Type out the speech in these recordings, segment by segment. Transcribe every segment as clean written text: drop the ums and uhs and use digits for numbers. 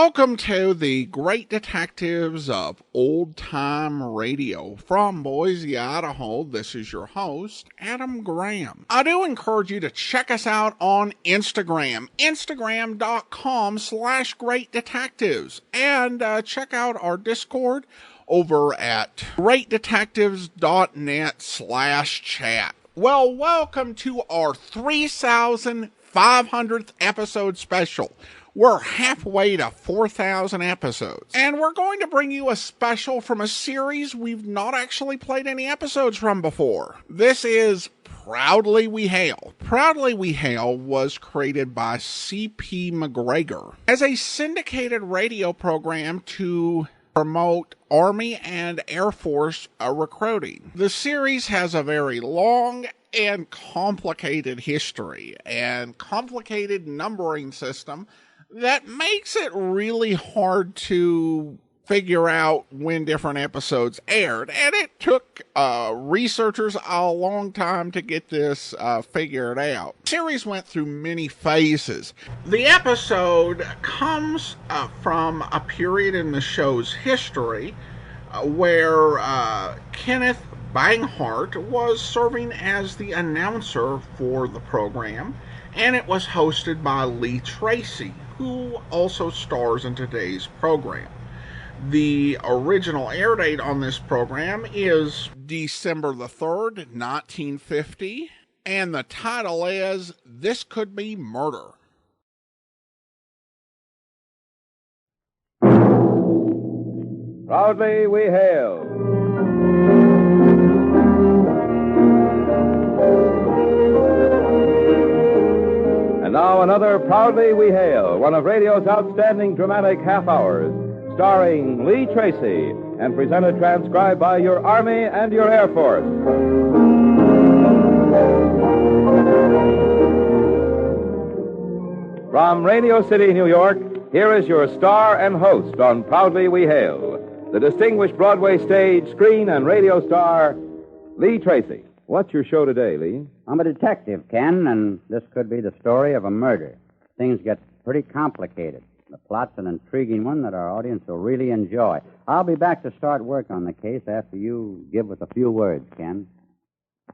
Welcome to the Great Detectives of Old Time Radio. From Boise, Idaho, this is your host, Adam Graham. I do encourage you to check us out on Instagram, instagram.com/Great Detectives, and check out our Discord over at greatdetectives.net/chat. Well, welcome to our 3,500th episode special. We're halfway to 4,000 episodes, and we're going to bring you a special from a series we've not actually played any episodes from before. This is Proudly We Hail. Proudly We Hail was created by C.P. McGregor as a syndicated radio program to promote Army and Air Force recruiting. The series has a very long and complicated history and complicated numbering system that makes it really hard to figure out when different episodes aired. And it took researchers a long time to get this figured out. The series went through many phases. The episode comes from a period in the show's history where Kenneth Banghart was serving as the announcer for the program, and it was hosted by Lee Tracy, who also stars in today's program. The original air date on this program is December the 3rd, 1950, and the title is This Could Be Murder. Proudly We Hail. And now another Proudly We Hail, one of radio's outstanding dramatic half-hours, starring Lee Tracy and presented transcribed by your Army and your Air Force. From Radio City, New York, here is your star and host on Proudly We Hail, the distinguished Broadway stage, screen, and radio star, Lee Tracy. What's your show today, Lee? I'm a detective, Ken, and this could be the story of a murder. Things get pretty complicated. The plot's an intriguing one that our audience will really enjoy. I'll be back to start work on the case after you give us a few words, Ken.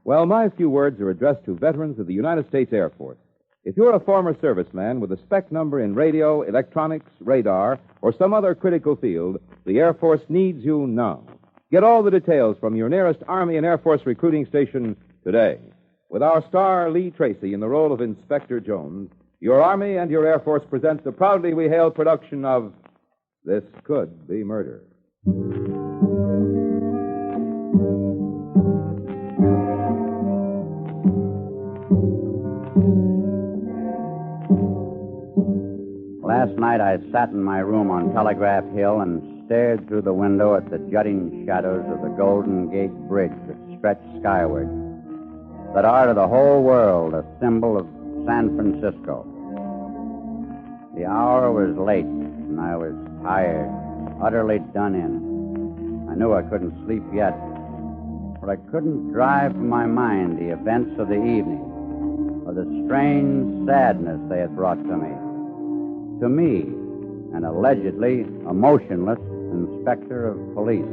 Well, my few words are addressed to veterans of the United States Air Force. If you're a former serviceman with a spec number in radio, electronics, radar, or some other critical field, the Air Force needs you now. Get all the details from your nearest Army and Air Force recruiting station today. With our star, Lee Tracy, in the role of Inspector Jones, your Army and your Air Force present the Proudly We Hail production of This Could Be Murder. Last night I sat in my room on Telegraph Hill and stared through the window at the jutting shadows of the Golden Gate Bridge that stretched skyward, that are to the whole world a symbol of San Francisco. The hour was late, and I was tired, utterly done in. I knew I couldn't sleep yet, but I couldn't drive from my mind the events of the evening, or the strange sadness they had brought to me. To me, an allegedly emotionless inspector of police.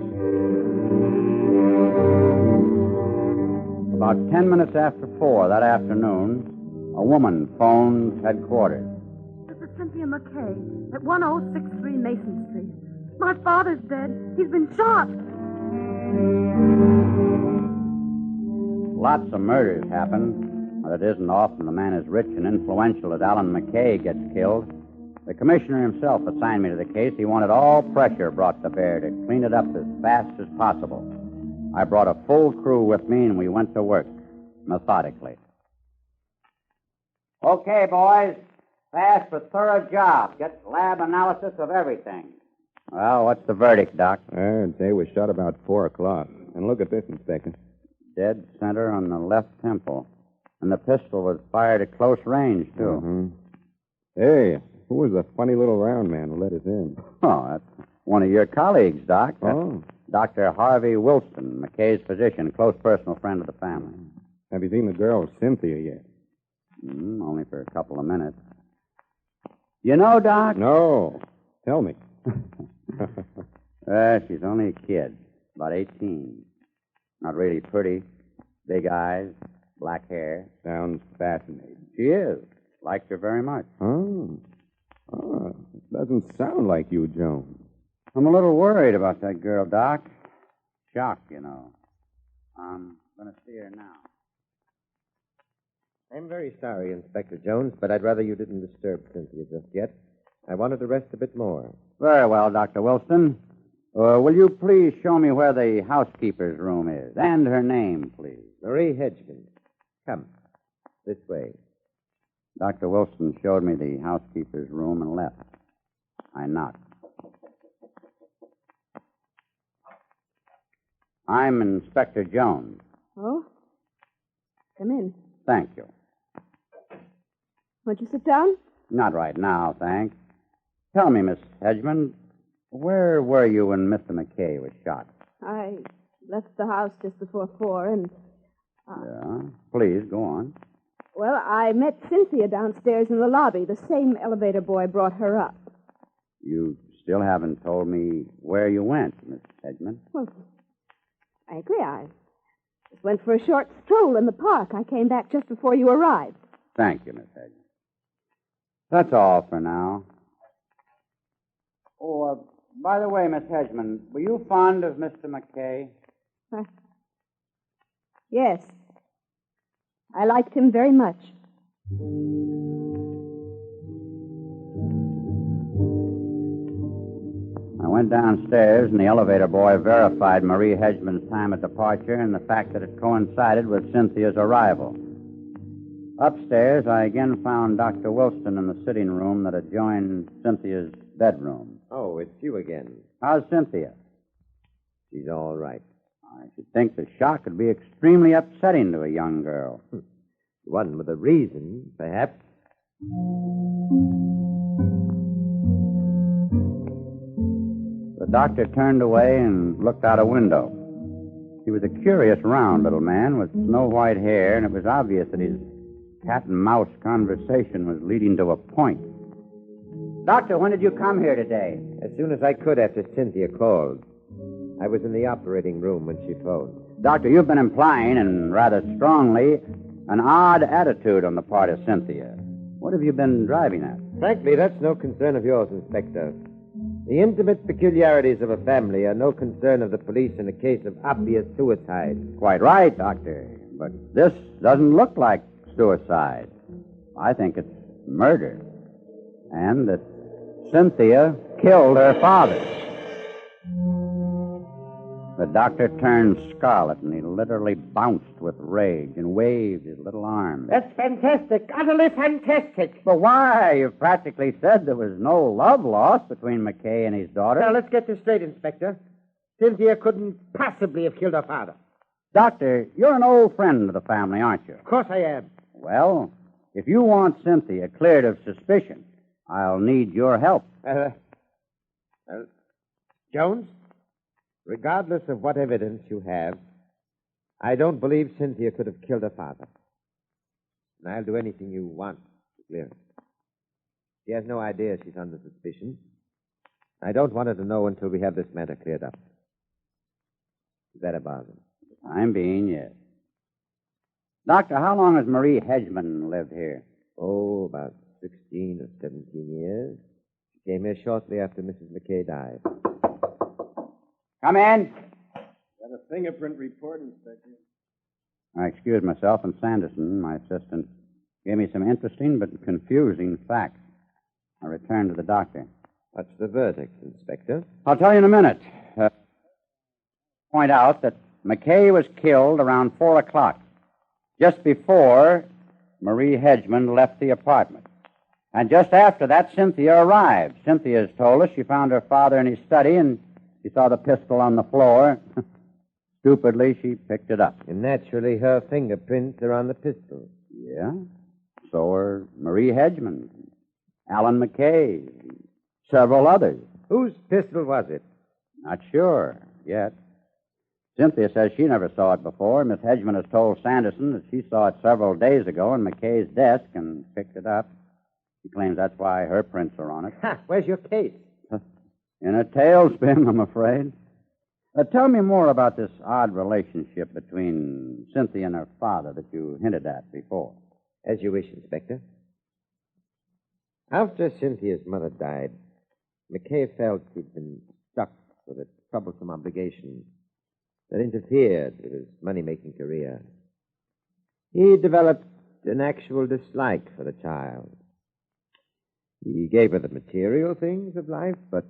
About 10 minutes after 4 that afternoon, a woman phoned headquarters. This is Cynthia McKay at 1063 Mason Street. My father's dead. He's been shot. Lots of murders happen, but it isn't often a man as rich and influential as Alan McKay gets killed. The commissioner himself assigned me to the case. He wanted all pressure brought to bear to clean it up as fast as possible. I brought a full crew with me, and we went to work, methodically. Okay, boys. Fast but thorough job. Get lab analysis of everything. Well, what's the verdict, Doc? I'd say we shot about 4 o'clock. And look at this, Inspector. Dead center on the left temple. And the pistol was fired at close range, too. Mm-hmm. Hey, who was the funny little round man who let us in? Oh, that's one of your colleagues, Doc. Oh. Dr. Harvey Wilson, McKay's physician, close personal friend of the family. Have you seen the girl, Cynthia, yet? Only for a couple of minutes. You know, Doc? No. Tell me. She's only a kid, about 18. Not really pretty. Big eyes, black hair. Sounds fascinating. She is. Liked her very much. Oh, it doesn't sound like you, Jones. I'm a little worried about that girl, Doc. Shocked, you know. I'm going to see her now. I'm very sorry, Inspector Jones, but I'd rather you didn't disturb Cynthia just yet. I wanted to rest a bit more. Very well, Dr. Wilson. Will you please show me where the housekeeper's room is? And her name, please. Marie Hedgeman. Come. This way. Dr. Wilson showed me the housekeeper's room and left. I knocked. I'm Inspector Jones. Oh? Come in. Thank you. Won't you sit down? Not right now, thanks. Tell me, Miss Hedgeman, where were you when Mr. McKay was shot? I left the house just before 4 and... Yeah? Please, go on. Well, I met Cynthia downstairs in the lobby. The same elevator boy brought her up. You still haven't told me where you went, Miss Hedgeman. Well, frankly, I just went for a short stroll in the park. I came back just before you arrived. Thank you, Miss Hedgeman. That's all for now. Oh, by the way, Miss Hedgeman, were you fond of Mr. McKay? Yes. I liked him very much. I went downstairs, and the elevator boy verified Marie Hedgeman's time of departure and the fact that it coincided with Cynthia's arrival. Upstairs, I again found Dr. Wilson in the sitting room that adjoined Cynthia's bedroom. Oh, it's you again. How's Cynthia? She's all right. I should think the shock would be extremely upsetting to a young girl. One with a reason, perhaps. The doctor turned away and looked out a window. He was a curious, round little man with snow-white hair, and it was obvious that his cat-and-mouse conversation was leading to a point. Doctor, when did you come here today? As soon as I could after Cynthia called. I was in the operating room when she phoned. Doctor, you've been implying, and rather strongly, an odd attitude on the part of Cynthia. What have you been driving at? Frankly, that's no concern of yours, Inspector. The intimate peculiarities of a family are no concern of the police in a case of obvious suicide. Quite right, Doctor. But this doesn't look like suicide. I think it's murder. And that Cynthia killed her father. The doctor turned scarlet, and he literally bounced with rage and waved his little arms. That's fantastic. Utterly fantastic. But why? You've practically said there was no love lost between McKay and his daughter. Now, let's get this straight, Inspector. Cynthia couldn't possibly have killed her father. Doctor, you're an old friend of the family, aren't you? Of course I am. Well, if you want Cynthia cleared of suspicion, I'll need your help. Jones, regardless of what evidence you have, I don't believe Cynthia could have killed her father. And I'll do anything you want to clear it. She has no idea she's under suspicion. I don't want her to know until we have this matter cleared up. Is that a bargain? I'm being, yes. Doctor, how long has Marie Hedgeman lived here? Oh, about 16 or 17 years. She came here shortly after Mrs. McKay died. Come in. Got a fingerprint report, Inspector. I excused myself, and Sanderson, my assistant, gave me some interesting but confusing facts. I returned to the doctor. What's the verdict, Inspector? I'll tell you in a minute. Point out that McKay was killed around 4 o'clock, just before Marie Hedgeman left the apartment. And just after that, Cynthia arrived. Cynthia's told us she found her father in his study, and she saw the pistol on the floor. Stupidly, she picked it up. And naturally, her fingerprints are on the pistol. Yeah? So are Marie Hedgeman, Alan McKay, several others. Whose pistol was it? Not sure yet. Cynthia says she never saw it before. Miss Hedgeman has told Sanderson that she saw it several days ago in McKay's desk and picked it up. She claims that's why her prints are on it. Ha! Where's your case? In a tailspin, I'm afraid. Tell me more about this odd relationship between Cynthia and her father that you hinted at before. As you wish, Inspector. After Cynthia's mother died, McKay felt he'd been stuck with a troublesome obligation that interfered with his money-making career. He developed an actual dislike for the child. He gave her the material things of life, but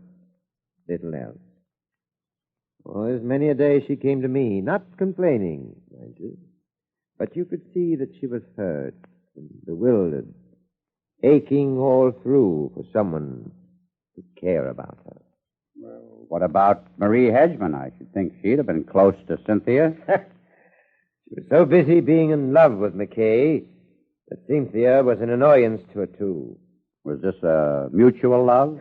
little else. Oh, there's many a day she came to me, not complaining, mind you, but you could see that she was hurt and bewildered, aching all through for someone to care about her. Well, what about Marie Hedgeman? I should think she'd have been close to Cynthia. She was so busy being in love with McKay that Cynthia was an annoyance to her, too. Was this a mutual love?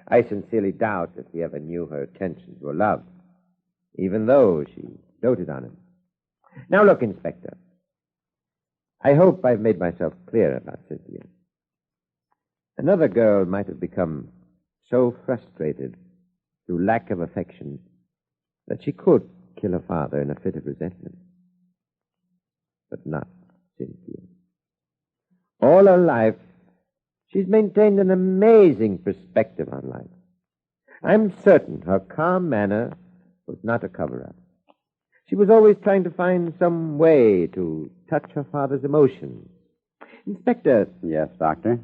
I sincerely doubt if he ever knew her attentions were love, even though she doted on him. Now, look, Inspector. I hope I've made myself clear about Cynthia. Another girl might have become so frustrated through lack of affection that she could kill her father in a fit of resentment. But not Cynthia. All her life, she's maintained an amazing perspective on life. I'm certain her calm manner was not a cover-up. She was always trying to find some way to touch her father's emotions. Inspector. Yes, Doctor?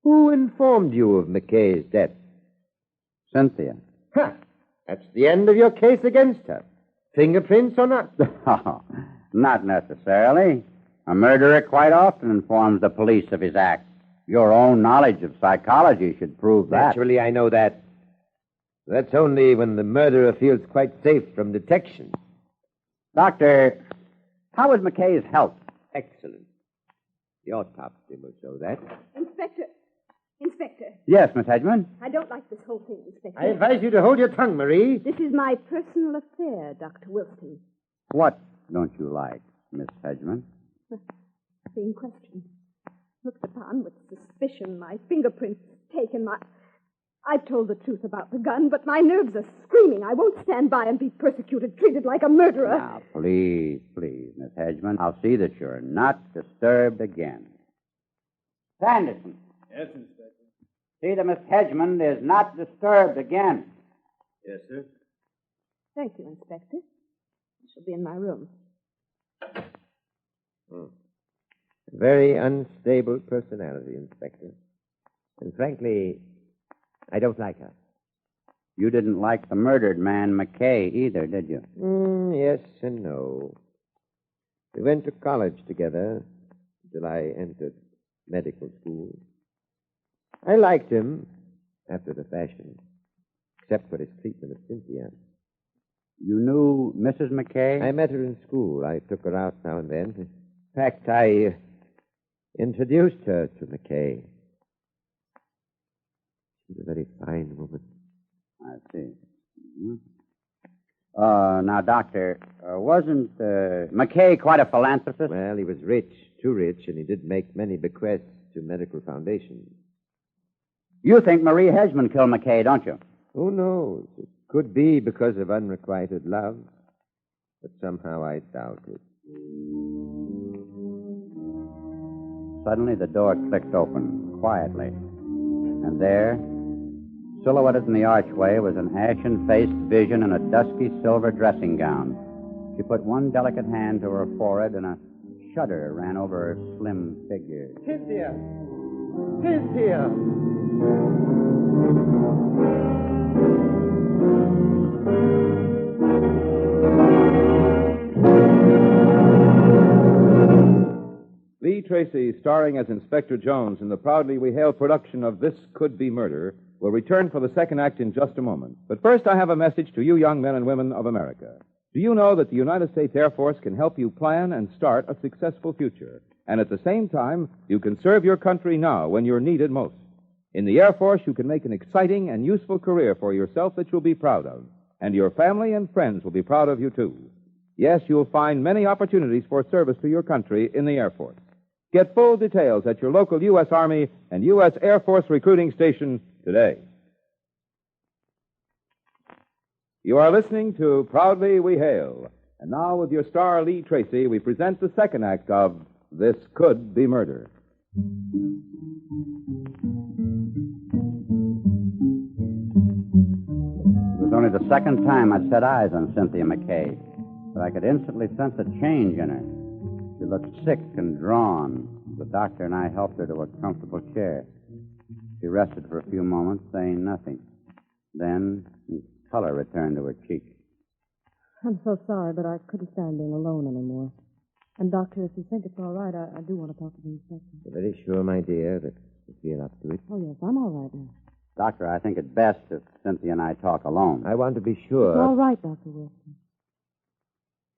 Who informed you of McKay's death? Cynthia. Ha! That's the end of your case against her. Fingerprints or not? Not necessarily. A murderer quite often informs the police of his acts. Your own knowledge of psychology should prove that. Naturally, I know that. That's only when the murderer feels quite safe from detection. Doctor, how is McKay's health? Excellent. The autopsy will show that. Inspector. Yes, Miss Hedgeman? I don't like this whole thing, Inspector. I advise you to hold your tongue, Marie. This is my personal affair, Dr. Wilson. What don't you like, Miss Hedgeman? Being questioned. Looked upon with suspicion, my fingerprints taken, I've told the truth about the gun, but my nerves are screaming. I won't stand by and be persecuted, treated like a murderer. Now, please, Miss Hedgeman. I'll see that you're not disturbed again. Sanderson. Yes, Inspector. See that Miss Hedgeman is not disturbed again. Yes, sir. Thank you, Inspector. I shall be in my room. Very unstable personality, Inspector. And frankly, I don't like her. You didn't like the murdered man, McKay, either, did you? Yes and no. We went to college together until I entered medical school. I liked him, after the fashion, except for his treatment of Cynthia. You knew Mrs. McKay? I met her in school. I took her out now and then. In fact, I introduced her to McKay. She's a very fine woman. I see. Now, Doctor, wasn't McKay quite a philanthropist? Well, he was rich, too rich, and he did make many bequests to medical foundations. You think Marie Hedgeman killed McKay, don't you? Who knows? It could be because of unrequited love, but somehow I doubt it. Suddenly, the door clicked open, quietly. And there, silhouetted in the archway, was an ashen-faced vision in a dusky silver dressing gown. She put one delicate hand to her forehead, and a shudder ran over her slim figure. Cynthia! Cynthia! Lee Tracy, starring as Inspector Jones in the proudly we hail production of This Could Be Murder, will return for the second act in just a moment. But first, I have a message to you young men and women of America. Do you know that the United States Air Force can help you plan and start a successful future? And at the same time, you can serve your country now when you're needed most. In the Air Force, you can make an exciting and useful career for yourself that you'll be proud of. And your family and friends will be proud of you, too. Yes, you'll find many opportunities for service to your country in the Air Force. Get full details at your local U.S. Army and U.S. Air Force recruiting station today. You are listening to Proudly We Hail. And now, with your star, Lee Tracy, we present the second act of This Could Be Murder. It was only the second time I'd set eyes on Cynthia McKay, but I could instantly sense a change in her. She looked sick and drawn. The doctor and I helped her to a comfortable chair. She rested for a few moments, saying nothing. Then, color returned to her cheek. I'm so sorry, but I couldn't stand being alone anymore. And, Doctor, if you think it's all right, I do want to talk to the inspector. You're very sure, my dear, that you feel up to it? Oh, yes, I'm all right now. Doctor, I think it best if Cynthia and I talk alone. I want to be sure. It's all right, Dr. Wilson.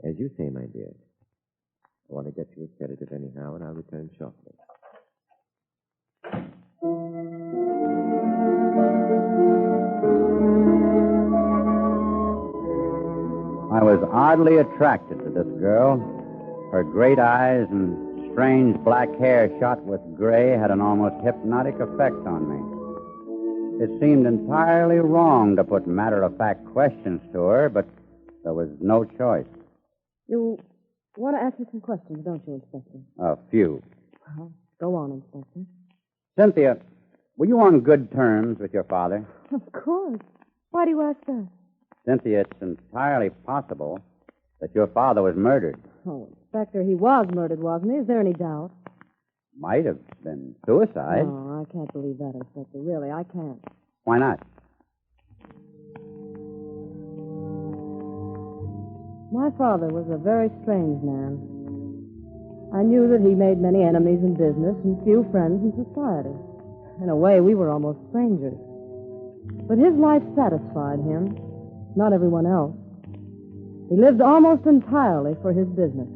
As you say, my dear. I want to get you a sedative anyhow, and I'll return shortly. I was oddly attracted to this girl. Her great eyes and strange black hair shot with gray had an almost hypnotic effect on me. It seemed entirely wrong to put matter-of-fact questions to her, but there was no choice. You want to ask me some questions, don't you, Inspector? A few. Well, go on, Inspector. Cynthia, were you on good terms with your father? Of course. Why do you ask that? Cynthia, it's entirely possible that your father was murdered. Oh, Inspector, he was murdered, wasn't he? Is there any doubt? Might have been suicide. No, I can't believe that, Inspector. Really, I can't. Why not? My father was a very strange man. I knew that he made many enemies in business and few friends in society. In a way, we were almost strangers. But his life satisfied him, not everyone else. He lived almost entirely for his business.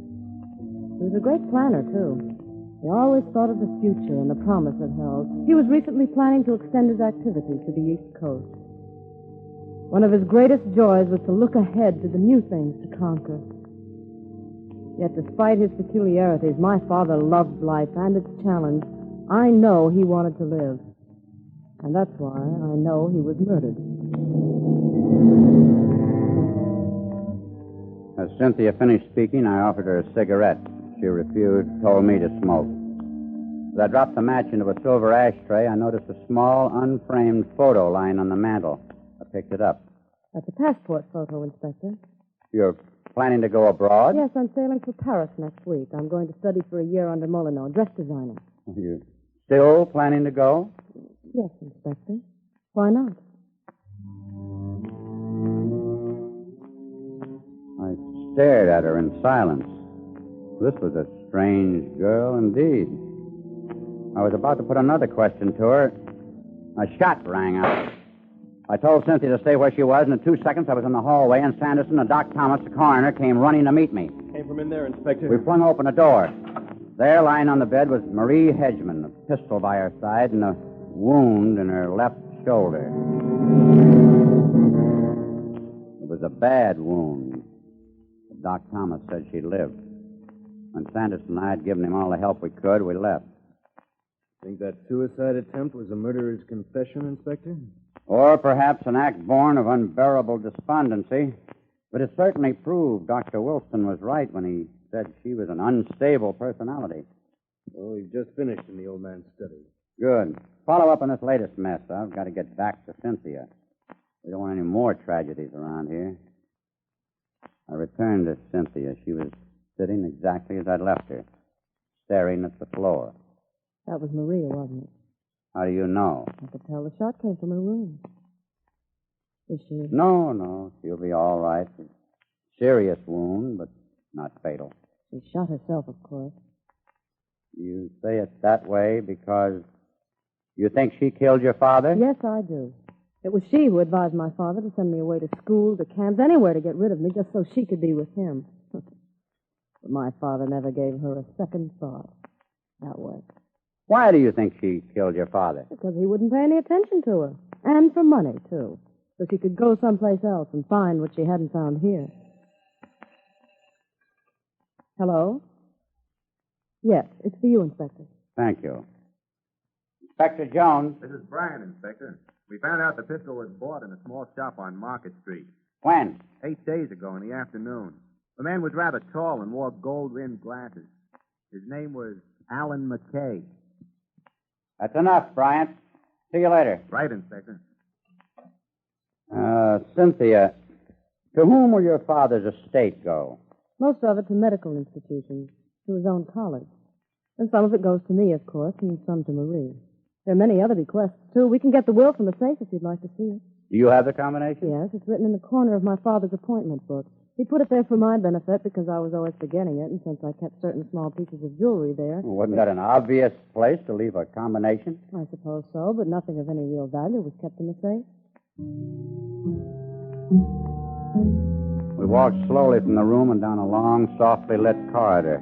He was a great planner, too. He always thought of the future and the promise it held. He was recently planning to extend his activities to the East Coast. One of his greatest joys was to look ahead to the new things to conquer. Yet despite his peculiarities, my father loved life and its challenge. I know he wanted to live. And that's why I know he was murdered. As Cynthia finished speaking, I offered her a cigarette. She refused, told me to smoke. As I dropped the match into a silver ashtray, I noticed a small, unframed photo lying on the mantel. I picked it up. That's a passport photo, Inspector. You're planning to go abroad? Yes, I'm sailing for Paris next week. I'm going to study for a year under Molyneux, dress designer. Are you still planning to go? Yes, Inspector. Why not? I stared at her in silence. This was a strange girl indeed. I was about to put another question to her. A shot rang out. I told Cynthia to stay where she was, and in 2 seconds I was in the hallway, and Sanderson and Doc Thomas, the coroner, came running to meet me. Came from in there, Inspector. We flung open a door. There, lying on the bed, was Marie Hedgeman, a pistol by her side and a wound in her left shoulder. It was a bad wound. But Doc Thomas said she lived. When Sanderson and I had given him all the help we could, we left. Think that suicide attempt was a murderer's confession, Inspector? Or perhaps an act born of unbearable despondency. But it certainly proved Dr. Wilson was right when he said she was an unstable personality. Well, we've just finished in the old man's study. Good. Follow up on this latest mess. I've got to get back to Cynthia. We don't want any more tragedies around here. I returned to Cynthia. She was sitting exactly as I'd left her, staring at the floor. That was Maria, wasn't it? How do you know? I could tell the shot came from her room. Is she... No. She'll be all right. Serious wound, but not fatal. She shot herself, of course. You say it that way because you think she killed your father? Yes, I do. It was she who advised my father to send me away to school, to camps, anywhere to get rid of me, just so she could be with him. But my father never gave her a second thought that way. Why do you think she killed your father? Because he wouldn't pay any attention to her. And for money, too. So she could go someplace else and find what she hadn't found here. Hello? Yes, it's for you, Inspector. Thank you. Inspector Jones. This is Brian, Inspector. We found out the pistol was bought in a small shop on Market Street. When? 8 days ago in the afternoon. The man was rather tall and wore gold-rimmed glasses. His name was Alan McKay. That's enough, Bryant. See you later. Right, Inspector. Cynthia, to whom will your father's estate go? Most of it to medical institutions, to his own college. And some of it goes to me, of course, and some to Marie. There are many other bequests, too. We can get the will from the safe if you'd like to see it. Do you have the combination? Yes, it's written in the corner of my father's appointment book. He put it there for my benefit because I was always forgetting it, and since I kept certain small pieces of jewelry there. Well, wasn't that an obvious place to leave a combination? I suppose so, but nothing of any real value was kept in the safe. We walked slowly from the room and down a long, softly lit corridor.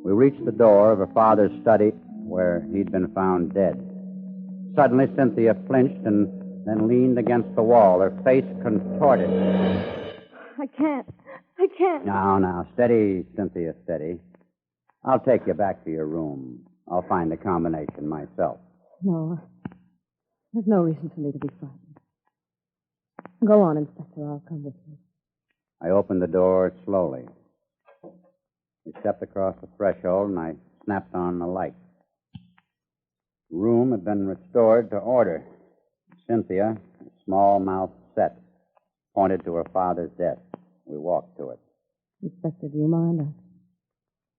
We reached the door of her father's study where he'd been found dead. Suddenly, Cynthia flinched and then leaned against the wall, her face contorted. I can't. Now, steady, Cynthia, steady. I'll take you back to your room. I'll find the combination myself. No, there's no reason for me to be frightened. Go on, Inspector. I'll come with you. I opened the door slowly. We stepped across the threshold, and I snapped on the light. The room had been restored to order. Cynthia, small mouth set, pointed to her father's desk. We walked to it. Inspector, do you mind?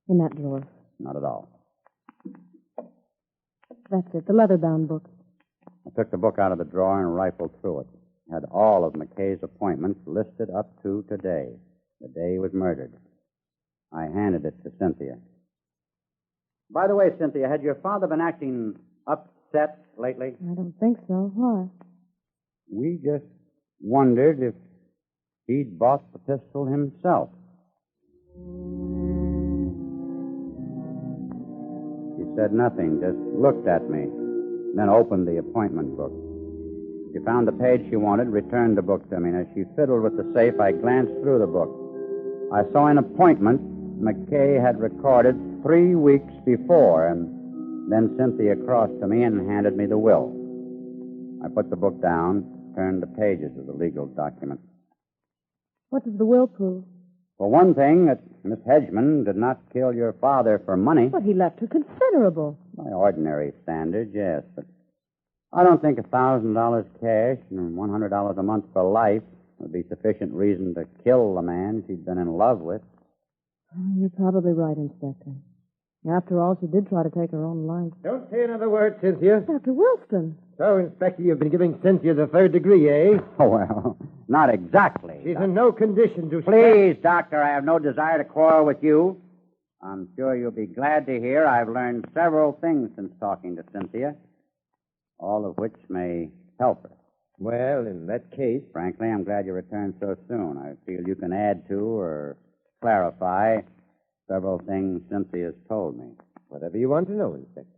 In that drawer. Not at all. That's it, the leather-bound book. I took the book out of the drawer and rifled through it. It had all of McKay's appointments listed up to today, the day he was murdered. I handed it to Cynthia. By the way, Cynthia, had your father been acting upset lately? I don't think so. Why? We just wondered if he'd bought the pistol himself. She said nothing, just looked at me, then opened the appointment book. She found the page she wanted, returned the book to me, and as she fiddled with the safe, I glanced through the book. I saw an appointment McKay had recorded 3 weeks before, and then Cynthia crossed to me and handed me the will. I put the book down, turned the pages of the legal document. What does the will prove? For one thing, that Miss Hedgeman did not kill your father for money. But he left her considerable. By ordinary standards, yes, but I don't think $1,000 cash and $100 a month for life would be sufficient reason to kill the man she'd been in love with. You're probably right, Inspector. After all, she did try to take her own life. Don't say another word, Cynthia. Dr. Wilston. So, Inspector, you've been giving Cynthia the 3rd degree, eh? Oh, well, not exactly. She's in no condition to... Please, Doctor, I have no desire to quarrel with you. I'm sure you'll be glad to hear I've learned several things since talking to Cynthia, all of which may help her. Well, in that case... Frankly, I'm glad you returned so soon. I feel you can add to or clarify several things Cynthia's told me. Whatever you want to know, Inspector.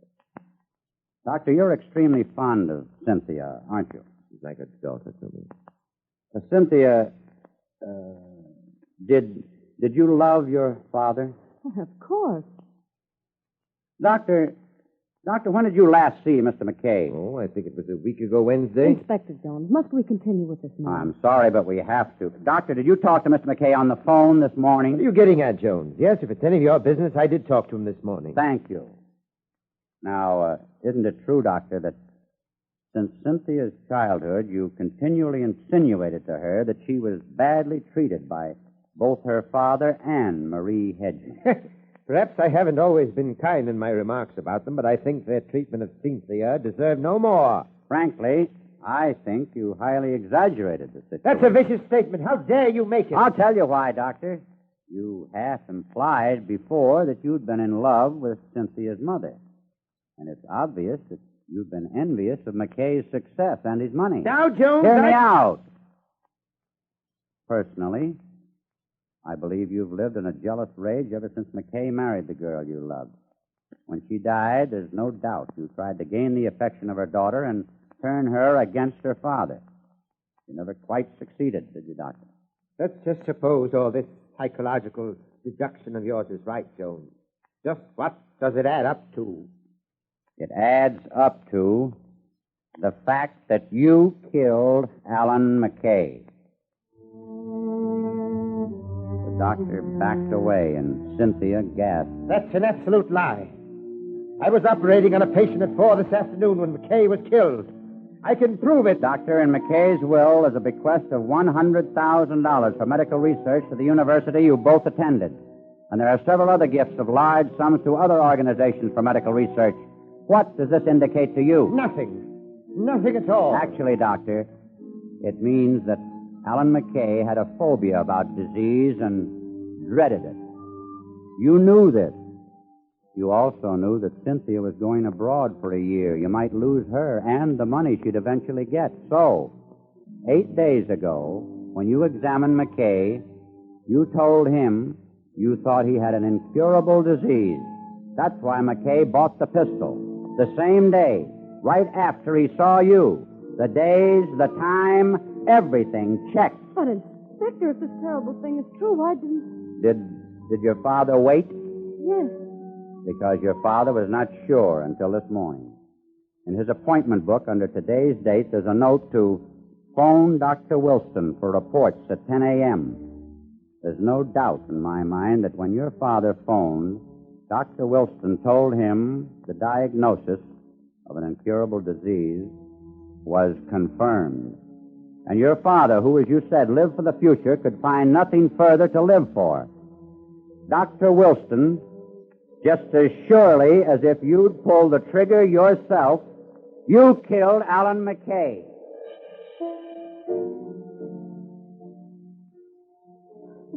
Doctor, you're extremely fond of Cynthia, aren't you? She's like a daughter to me. Cynthia, did you love your father? Oh, of course. Doctor, when did you last see Mr. McKay? Oh, I think it was a week ago Wednesday. Inspector Jones, must we continue with this now? I'm sorry, but we have to. Doctor, did you talk to Mr. McKay on the phone this morning? What are you getting at, Jones? Yes, if it's any of your business, I did talk to him this morning. Thank you. Now, isn't it true, Doctor, that since Cynthia's childhood, you continually insinuated to her that she was badly treated by both her father and Marie Hedgeman? Perhaps I haven't always been kind in my remarks about them, but I think their treatment of Cynthia deserved no more. Frankly, I think you highly exaggerated the situation. That's a vicious statement. How dare you make it? I'll tell you why, Doctor. You half implied before that you'd been in love with Cynthia's mother. And it's obvious that you've been envious of McKay's success and his money. Now, Jones, Hear me out. Personally, I believe you've lived in a jealous rage ever since McKay married the girl you loved. When she died, there's no doubt you tried to gain the affection of her daughter and turn her against her father. You never quite succeeded, did you, Doctor? Let's just suppose all this psychological deduction of yours is right, Jones. Just what does it add up to? It adds up to the fact that you killed Alan McKay. Doctor backed away, and Cynthia gasped. That's an absolute lie. I was operating on a patient at 4 this afternoon when McKay was killed. I can prove it. Doctor, in McKay's will is a bequest of $100,000 for medical research to the university you both attended. And there are several other gifts of large sums to other organizations for medical research. What does this indicate to you? Nothing. Nothing at all. Actually, Doctor, it means that Alan McKay had a phobia about disease and dreaded it. You knew this. You also knew that Cynthia was going abroad for a year. You might lose her and the money she'd eventually get. So, 8 days ago, when you examined McKay, you told him you thought he had an incurable disease. That's why McKay bought the pistol. The same day, right after he saw you. The days, the time, everything checked. But, Inspector, if this terrible thing is true, why didn't... Did your father wait? Yes. Because your father was not sure until this morning. In his appointment book, under today's date, there's a note to phone Dr. Wilson for reports at 10 a.m. There's no doubt in my mind that when your father phoned, Dr. Wilson told him the diagnosis of an incurable disease was confirmed. And your father, who, as you said, lived for the future, could find nothing further to live for. Dr. Wilson, just as surely as if you'd pulled the trigger yourself, you killed Alan McKay.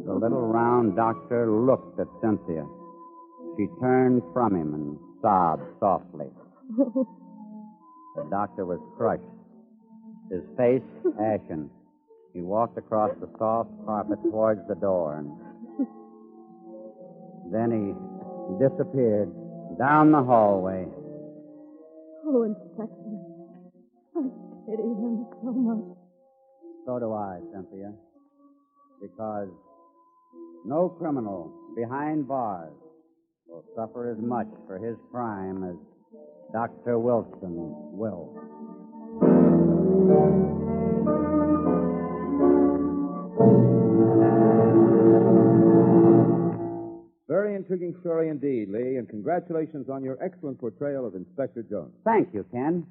The little round doctor looked at Cynthia. She turned from him and sobbed softly. The doctor was crushed, his face ashen. He walked across the soft carpet towards the door, and then he disappeared down the hallway. Oh, Inspector, I pity him so much. So do I, Cynthia. Because no criminal behind bars will suffer as much for his crime as Dr. Wilson will. Very intriguing story indeed, Lee, and congratulations on your excellent portrayal of Inspector Jones. Thank you, Ken.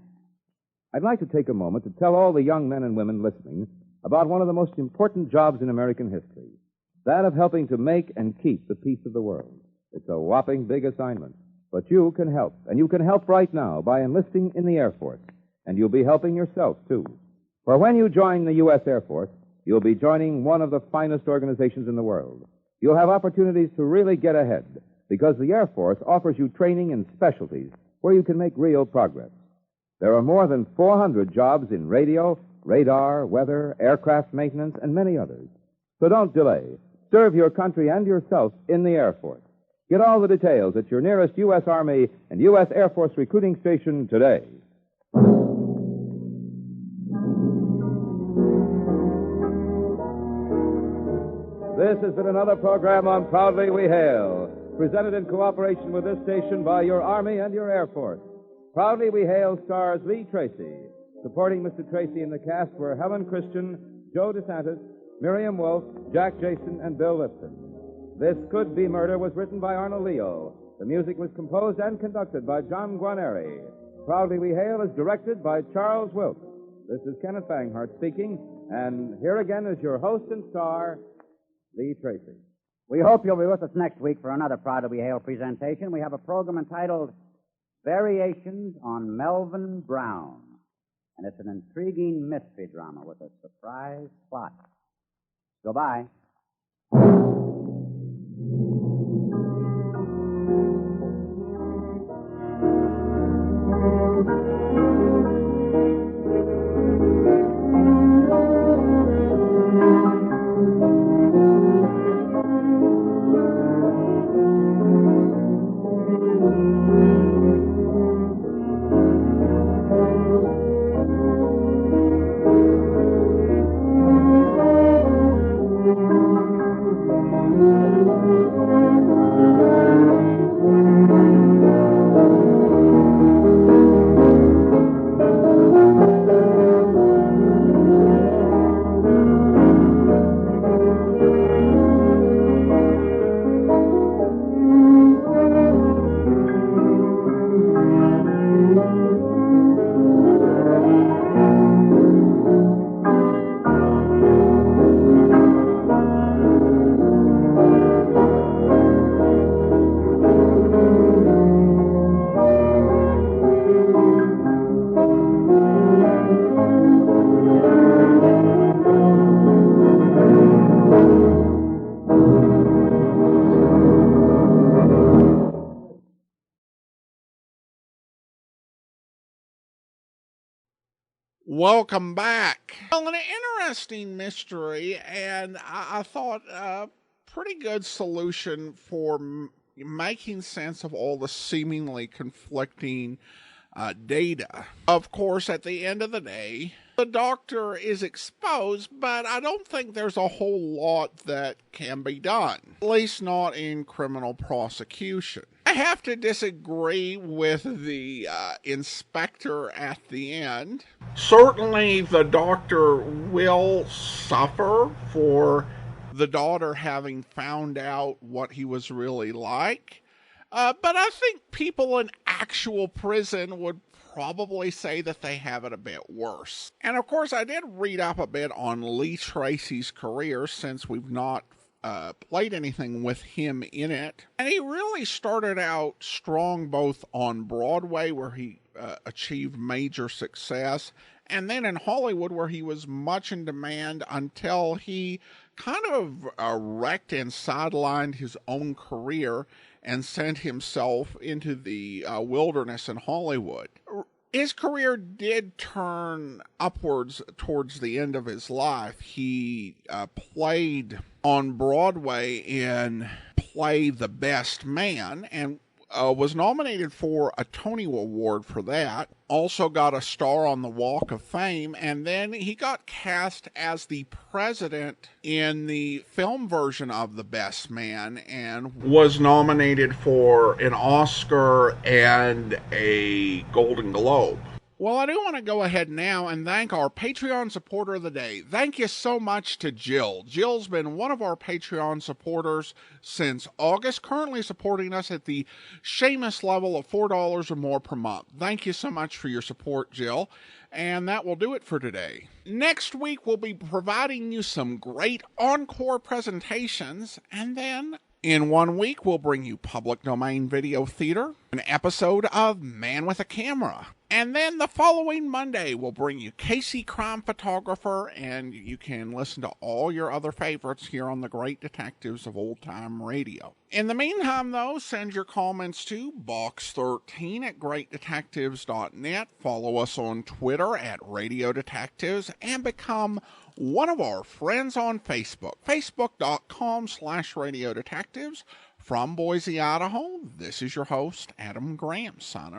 I'd like to take a moment to tell all the young men and women listening about one of the most important jobs in American history, that of helping to make and keep the peace of the world. It's a whopping big assignment, but you can help, and you can help right now by enlisting in the Air Force, and you'll be helping yourself, too. For when you join the U.S. Air Force, you'll be joining one of the finest organizations in the world. You'll have opportunities to really get ahead, because the Air Force offers you training in specialties where you can make real progress. There are more than 400 jobs in radio, radar, weather, aircraft maintenance, and many others. So don't delay. Serve your country and yourself in the Air Force. Get all the details at your nearest U.S. Army and U.S. Air Force recruiting station today. This has been another program on Proudly We Hail, presented in cooperation with this station by your Army and your Air Force. Proudly We Hail stars Lee Tracy. Supporting Mr. Tracy in the cast were Helen Christian, Joe DeSantis, Miriam Wolfe, Jack Jason, and Bill Lipton. This Could Be Murder was written by Arnold Leo. The music was composed and conducted by John Guarneri. Proudly We Hail is directed by Charles Wilkes. This is Kenneth Banghart speaking, and here again is your host and star, Lee Tracy. We hope you'll be with us next week for another Proudly We Hail presentation. We have a program entitled Variations on Melvin Brown. And it's an intriguing mystery drama with a surprise plot. Goodbye. Welcome back. Well, an interesting mystery, and I thought a pretty good solution for making sense of all the seemingly conflicting data. Of course, at the end of the day, the doctor is exposed, but I don't think there's a whole lot that can be done, at least not in criminal prosecution. I have to disagree with the inspector at the end. Certainly, the doctor will suffer for the daughter having found out what he was really like. But I think people in actual prison would probably say that they have it a bit worse. And of course, I did read up a bit on Lee Tracy's career, since we've not played anything with him in it. And he really started out strong both on Broadway, where he achieved major success, and then in Hollywood, where he was much in demand until he kind of wrecked and sidelined his own career and sent himself into the wilderness in Hollywood. His career did turn upwards towards the end of his life. He played on Broadway in Play the Best Man, and was nominated for a Tony Award for that. Also got a star on the Walk of Fame, and then he got cast as the president in the film version of The Best Man, and was nominated for an Oscar and a Golden Globe. Well, I do want to go ahead now and thank our Patreon supporter of the day. Thank you so much to Jill. Jill's been one of our Patreon supporters since August, currently supporting us at the Seamus level of $4 or more per month. Thank you so much for your support, Jill. And that will do it for today. Next week, we'll be providing you some great encore presentations, and then in 1 week, we'll bring you public domain video theater, an episode of Man with a Camera. And then the following Monday, we'll bring you Casey Crime Photographer, and you can listen to all your other favorites here on the Great Detectives of Old Time Radio. In the meantime, though, send your comments to box13@greatdetectives.net. Follow us on Twitter at Radio Detectives, and become one of our friends on Facebook, facebook.com/Radio Detectives. From Boise, Idaho, this is your host, Adam Graham, signing off.